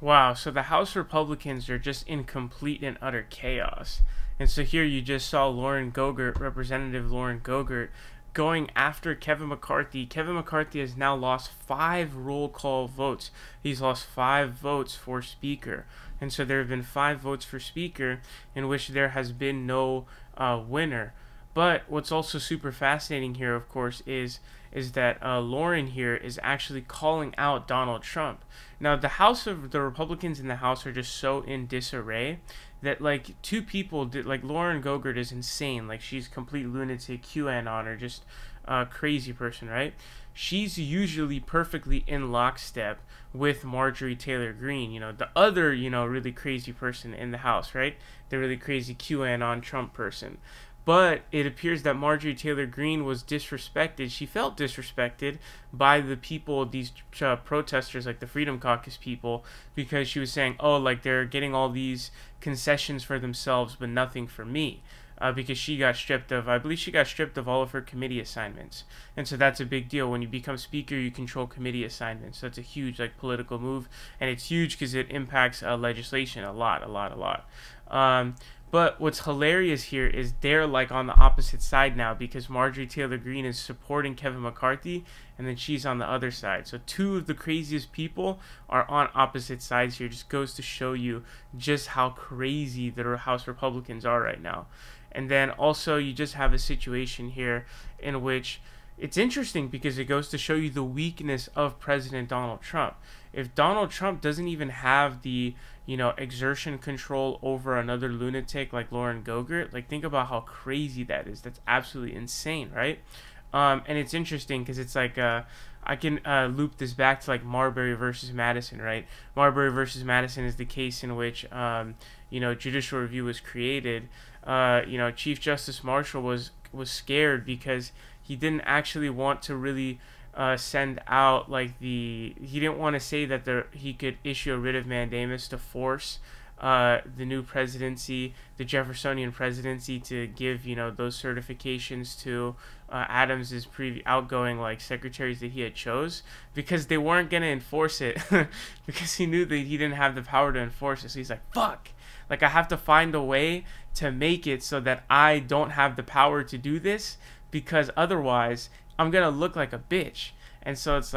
Wow, so the House Republicans are just in complete and utter chaos. And so here you just saw Lauren Gogurt, Representative Lauren Gogurt, going after Kevin McCarthy. Kevin McCarthy has now lost 5 roll call votes. He's lost 5 votes for Speaker. And so there have been 5 votes for Speaker in which there has been no winner. But what's also super fascinating here, of course, is that Lauren here is actually calling out Donald Trump. Now, the Republicans in the House are just so in disarray that like 2 people did, like Lauren Gogurt is insane, like she's complete lunatic, QAnon, or just a crazy person, right? She's usually perfectly in lockstep with Marjorie Taylor Greene, the other, really crazy person in the House, right? The really crazy QAnon Trump person. But it appears that Marjorie Taylor Greene was disrespected. She felt disrespected by the people, these protesters, like the Freedom Caucus people, because she was saying, oh, like they're getting all these concessions for themselves, but nothing for me. Because she got stripped of, I believe she got stripped of all of her committee assignments. And so that's a big deal. When you become speaker, you control committee assignments. So that's a huge political move. And it's huge because it impacts legislation a lot. But what's hilarious here is they're on the opposite side now, because Marjorie Taylor Greene is supporting Kevin McCarthy and then she's on the other side. So 2 of the craziest people are on opposite sides here. Just goes to show you just how crazy the House Republicans are right now. And then also you just have a situation here in which it's interesting because it goes to show you the weakness of President Donald Trump. If Donald Trump doesn't even have the, exertion control over another lunatic like Lauren Gogurt, think about how crazy that is. That's absolutely insane, right? And it's interesting because it's I can loop this back to Marbury versus Madison, right? Marbury versus Madison is the case in which, judicial review was created. Chief Justice Marshall was scared because he didn't actually want to really send out he didn't want to say that he could issue a writ of mandamus to force the new presidency, the Jeffersonian presidency, to give those certifications to Adams's outgoing secretaries that he had chose, because they weren't gonna enforce it because he knew that he didn't have the power to enforce it. So he's like, fuck, I have to find a way to make it so that I don't have the power to do this, because otherwise I'm gonna look like a bitch. And so it's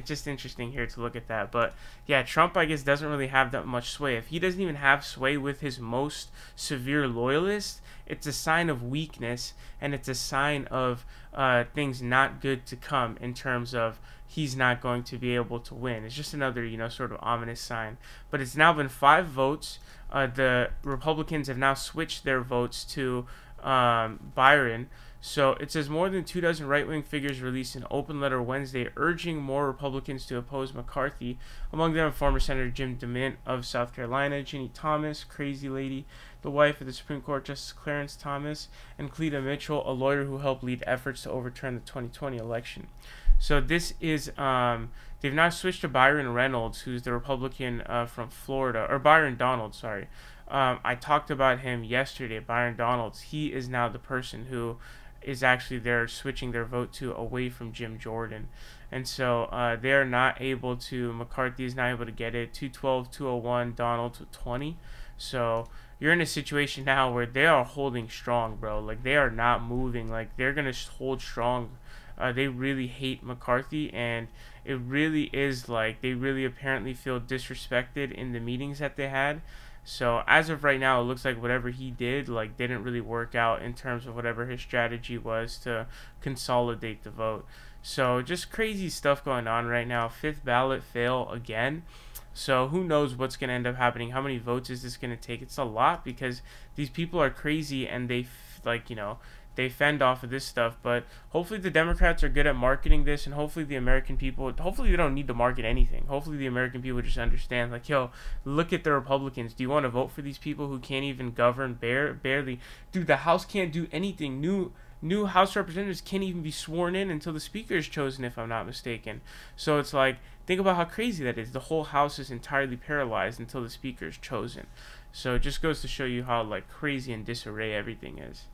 just interesting here to look at that. But yeah, Trump, I guess, doesn't really have that much sway. If he doesn't even have sway with his most severe loyalists, it's a sign of weakness, and it's a sign of things not good to come, in terms of he's not going to be able to win. It's just another, sort of ominous sign. But it's now been 5 votes. The Republicans have now switched their votes to Byron. So it says more than 24 right-wing figures released an open letter Wednesday urging more Republicans to oppose McCarthy. Among them, former Senator Jim DeMint of South Carolina, Ginny Thomas, crazy lady, the wife of the Supreme Court Justice Clarence Thomas, and Cleta Mitchell, a lawyer who helped lead efforts to overturn the 2020 election. So this is, they've now switched to Byron Reynolds, who's the Republican from Florida, or Byron Donalds, sorry. I talked about him yesterday, Byron Donalds. He is now the person who is actually they're switching their vote to, away from Jim Jordan. And so they're not able to, McCarthy is not able to get it, 212, 201, Donald 20. So you're in a situation now where they are holding strong, bro. They are not moving. They're going to hold strong. They really hate McCarthy, and it really is they really apparently feel disrespected in the meetings that they had. So as of right now, it looks like whatever he did didn't really work out in terms of whatever his strategy was to consolidate the vote. So just crazy stuff going on right now. 5th ballot fail again. So who knows what's going to end up happening? How many votes is this going to take? It's a lot, because these people are crazy, and they they fend off of this stuff. But hopefully the Democrats are good at marketing this, and hopefully the American people, hopefully they don't need to market anything. Hopefully the American people just understand, yo, look at the Republicans. Do you want to vote for these people who can't even govern barely? Dude, the House can't do anything. New House representatives can't even be sworn in until the Speaker is chosen, if I'm not mistaken. So it's think about how crazy that is. The whole House is entirely paralyzed until the Speaker is chosen. So it just goes to show you how crazy and disarray everything is.